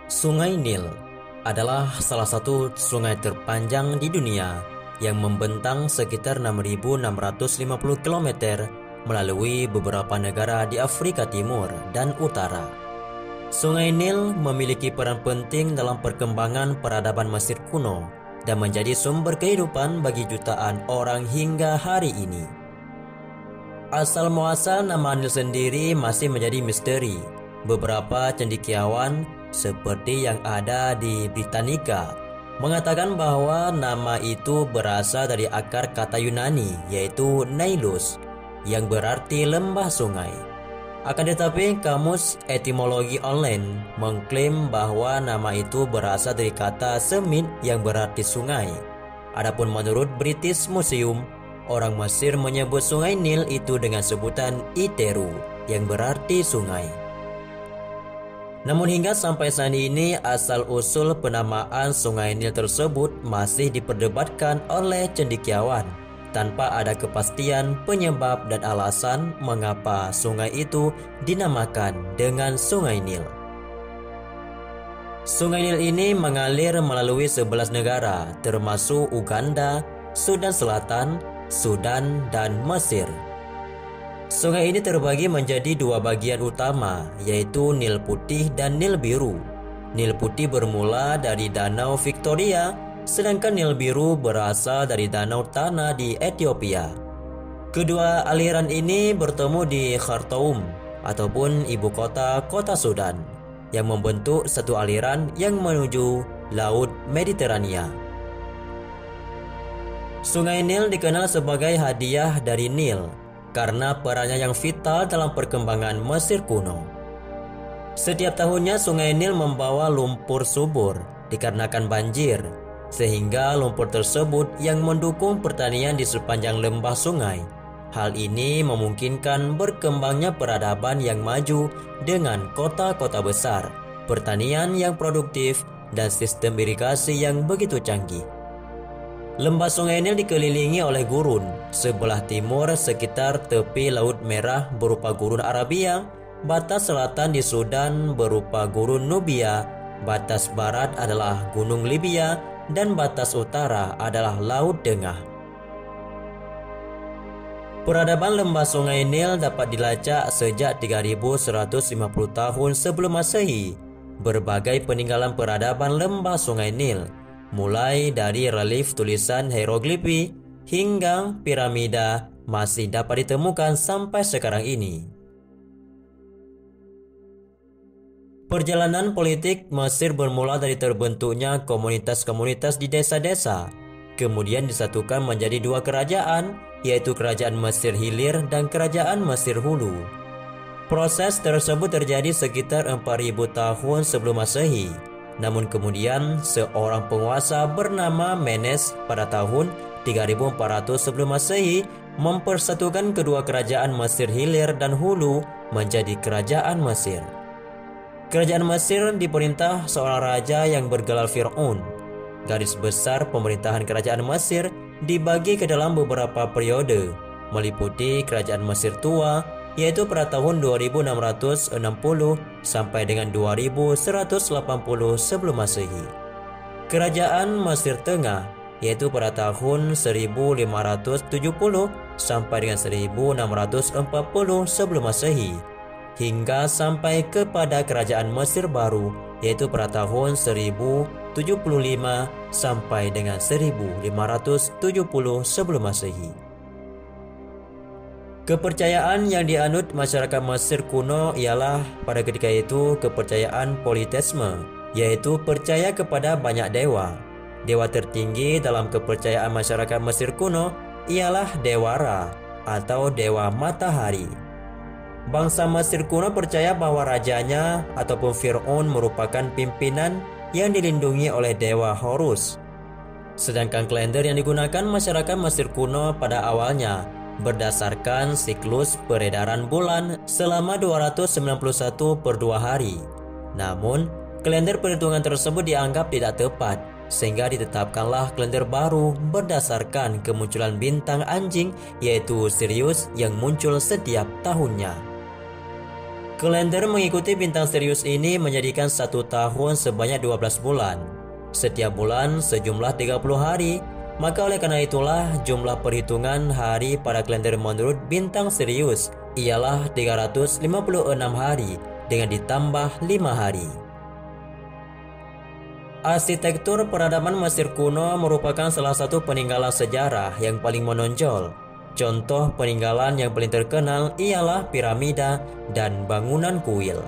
Sungai Nil adalah salah satu sungai terpanjang di dunia yang membentang sekitar 6.650 km melalui beberapa negara di Afrika Timur dan Utara. Sungai Nil memiliki peran penting dalam perkembangan peradaban Mesir kuno dan menjadi sumber kehidupan bagi jutaan orang hingga hari ini. Asal muasal nama Nil sendiri masih menjadi misteri. Beberapa cendekiawan seperti yang ada di Britannica mengatakan bahwa nama itu berasal dari akar kata Yunani yaitu Nailus yang berarti lembah sungai. Akan tetapi kamus etimologi online mengklaim bahwa nama itu berasal dari kata Semit yang berarti sungai. Adapun menurut British Museum, orang Mesir menyebut sungai Nil itu dengan sebutan Iteru yang berarti sungai. Namun hingga sampai saat ini asal-usul penamaan sungai Nil tersebut masih diperdebatkan oleh cendekiawan tanpa ada kepastian penyebab dan alasan mengapa sungai itu dinamakan dengan Sungai Nil. Sungai Nil ini mengalir melalui 11 negara termasuk Uganda, Sudan Selatan, Sudan, dan Mesir. Sungai ini terbagi menjadi dua bagian utama, yaitu Nil Putih dan Nil Biru. Nil Putih bermula dari Danau Victoria, sedangkan Nil Biru berasal dari Danau Tana di Ethiopia. Kedua aliran ini bertemu di Khartoum ataupun ibu kota Sudan, yang membentuk satu aliran yang menuju Laut Mediterania. Sungai Nil dikenal sebagai hadiah dari Nil karena perannya yang vital dalam perkembangan Mesir kuno. Setiap tahunnya Sungai Nil membawa lumpur subur dikarenakan banjir, sehingga lumpur tersebut yang mendukung pertanian di sepanjang lembah sungai. Hal ini memungkinkan berkembangnya peradaban yang maju dengan kota-kota besar, pertanian yang produktif, dan sistem irigasi yang begitu canggih. Lembah Sungai Nil dikelilingi oleh gurun. Sebelah timur sekitar tepi Laut Merah berupa gurun Arabia, batas selatan di Sudan berupa gurun Nubia, batas barat adalah Gunung Libya, dan batas utara adalah Laut Tengah. Peradaban lembah Sungai Nil dapat dilacak sejak 3150 tahun sebelum Masehi. Berbagai peninggalan peradaban lembah Sungai Nil, mulai dari relief tulisan hieroglifi hingga piramida, masih dapat ditemukan sampai sekarang ini. Perjalanan politik Mesir bermula dari terbentuknya komunitas-komunitas di desa-desa, kemudian disatukan menjadi dua kerajaan, yaitu Kerajaan Mesir Hilir dan Kerajaan Mesir Hulu. Proses tersebut terjadi sekitar 4000 tahun sebelum Masehi. Namun kemudian seorang penguasa bernama Menes pada tahun 3400 sebelum Masehi mempersatukan kedua kerajaan Mesir Hilir dan Hulu menjadi Kerajaan Mesir. Kerajaan Mesir diperintah seorang raja yang bergelar Fir'aun. Garis besar pemerintahan Kerajaan Mesir dibagi ke dalam beberapa periode, meliputi Kerajaan Mesir Tua, yaitu pada tahun 2660 sampai dengan 2180 sebelum Masehi. Kerajaan Mesir Tengah, yaitu pada tahun 1570 sampai dengan 1640 sebelum Masehi, hingga sampai kepada Kerajaan Mesir Baru, yaitu pada tahun 1075 sampai dengan 1570 sebelum Masehi. Kepercayaan yang dianut masyarakat Mesir kuno ialah pada ketika itu kepercayaan politeisme, yaitu percaya kepada banyak dewa. Dewa tertinggi dalam kepercayaan masyarakat Mesir kuno ialah Dewa Ra atau Dewa Matahari. Bangsa Mesir kuno percaya bahwa rajanya ataupun Fir'aun merupakan pimpinan yang dilindungi oleh Dewa Horus. Sedangkan kalender yang digunakan masyarakat Mesir kuno pada awalnya berdasarkan siklus peredaran bulan selama 291 per 2 hari. Namun, kalender perhitungan tersebut dianggap tidak tepat, sehingga ditetapkanlah kalender baru berdasarkan kemunculan bintang anjing, yaitu Sirius yang muncul setiap tahunnya. Kalender mengikuti bintang Sirius ini menjadikan satu tahun sebanyak 12 bulan. Setiap bulan sejumlah 30 hari. Maka oleh karena itulah jumlah perhitungan hari pada kalender menurut bintang Sirius ialah 356 hari dengan ditambah 5 hari. Arsitektur peradaban Mesir kuno merupakan salah satu peninggalan sejarah yang paling menonjol. Contoh peninggalan yang paling terkenal ialah piramida dan bangunan kuil.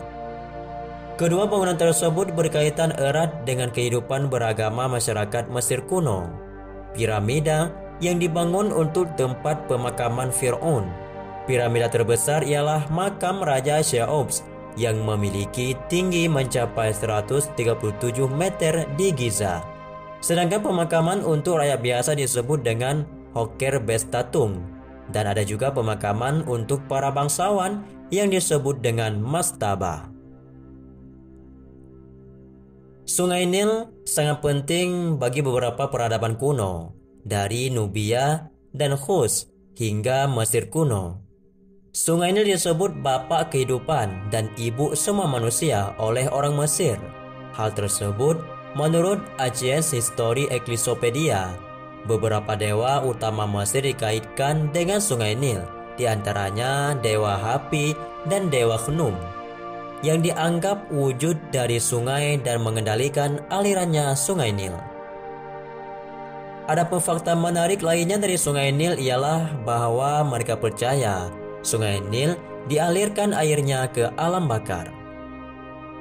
Kedua bangunan tersebut berkaitan erat dengan kehidupan beragama masyarakat Mesir kuno. Piramida yang dibangun untuk tempat pemakaman Fir'aun. Piramida terbesar ialah makam Raja Cheops yang memiliki tinggi mencapai 137 meter di Giza. Sedangkan pemakaman untuk rakyat biasa disebut dengan Hoker Bestatung. Dan ada juga pemakaman untuk para bangsawan yang disebut dengan Mastaba. Sungai Nil sangat penting bagi beberapa peradaban kuno, dari Nubia dan Khus hingga Mesir kuno. Sungai Nil disebut bapak kehidupan dan ibu semua manusia oleh orang Mesir. Hal tersebut menurut Ancient History Encyclopedia. Beberapa dewa utama Mesir dikaitkan dengan Sungai Nil, di antaranya Dewa Hapi dan Dewa Khnum, yang dianggap wujud dari sungai dan mengendalikan alirannya Sungai Nil. Ada fakta menarik lainnya dari Sungai Nil ialah bahwa mereka percaya Sungai Nil dialirkan airnya ke alam bakar.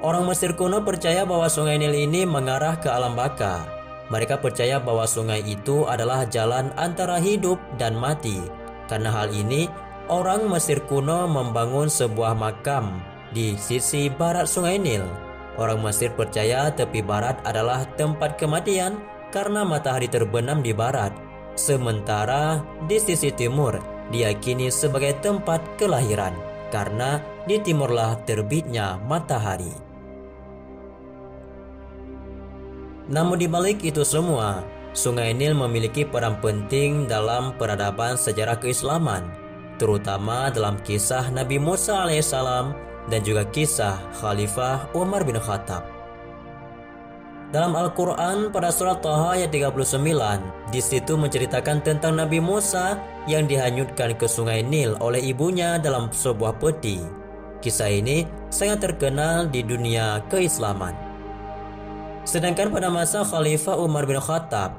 Orang Mesir kuno percaya bahwa Sungai Nil ini mengarah ke alam baka. Mereka percaya bahwa sungai itu adalah jalan antara hidup dan mati. Karena hal ini, orang Mesir kuno membangun sebuah makam di sisi barat Sungai Nil. Orang Mesir percaya tepi barat adalah tempat kematian karena matahari terbenam di barat. Sementara di sisi timur diyakini sebagai tempat kelahiran karena di timurlah terbitnya matahari. Namun di balik itu semua, Sungai Nil memiliki peran penting dalam peradaban sejarah keislaman, terutama dalam kisah Nabi Musa alaihissalam dan juga kisah Khalifah Umar bin Khattab. Dalam Al-Quran pada surat Thaha ayat 39, di situ menceritakan tentang Nabi Musa yang dihanyutkan ke Sungai Nil oleh ibunya dalam sebuah peti. Kisah ini sangat terkenal di dunia keislaman. Sedangkan pada masa Khalifah Umar bin Khattab,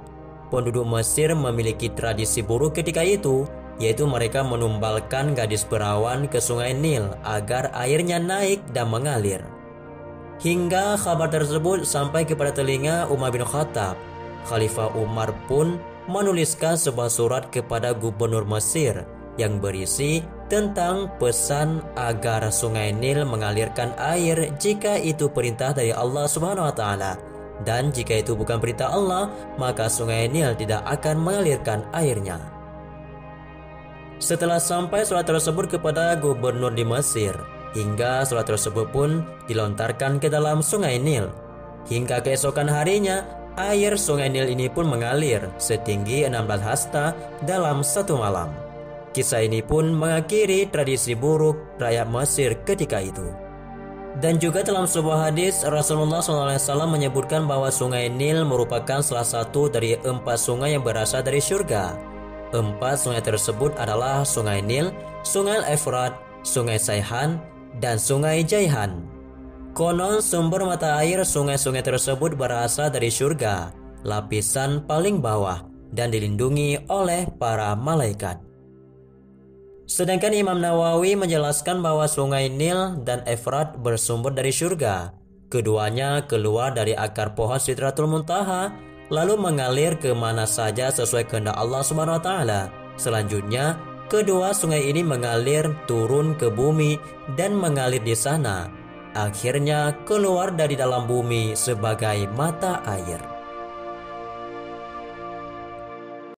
penduduk Mesir memiliki tradisi buruk ketika itu, yaitu mereka menumbalkan gadis perawan ke Sungai Nil agar airnya naik dan mengalir. Hingga kabar tersebut sampai kepada telinga Umar bin Khattab, Khalifah Umar pun menuliskan sebuah surat kepada gubernur Mesir yang berisi tentang pesan agar Sungai Nil mengalirkan air jika itu perintah dari Allah Subhanahu wa taala. Dan jika itu bukan perintah Allah, maka Sungai Nil tidak akan mengalirkan airnya. Setelah sampai surat tersebut kepada gubernur di Mesir, hingga surat tersebut pun dilontarkan ke dalam Sungai Nil. Hingga keesokan harinya, air Sungai Nil ini pun mengalir setinggi 16 hasta dalam satu malam. Kisah ini pun mengakhiri tradisi buruk rakyat Mesir ketika itu. Dan juga dalam sebuah hadis, Rasulullah SAW menyebutkan bahwa Sungai Nil merupakan salah satu dari 4 sungai yang berasal dari surga. 4 sungai tersebut adalah Sungai Nil, Sungai Efrat, Sungai Sayhan, dan Sungai Jaihan. Konon sumber mata air sungai-sungai tersebut berasal dari surga, lapisan paling bawah, dan dilindungi oleh para malaikat. Sedangkan Imam Nawawi menjelaskan bahwa Sungai Nil dan Efrat bersumber dari surga. Keduanya keluar dari akar pohon Sidratul Muntaha, lalu mengalir ke mana saja sesuai kehendak Allah Subhanahu wa taala. Selanjutnya, kedua sungai ini mengalir turun ke bumi dan mengalir di sana. Akhirnya keluar dari dalam bumi sebagai mata air.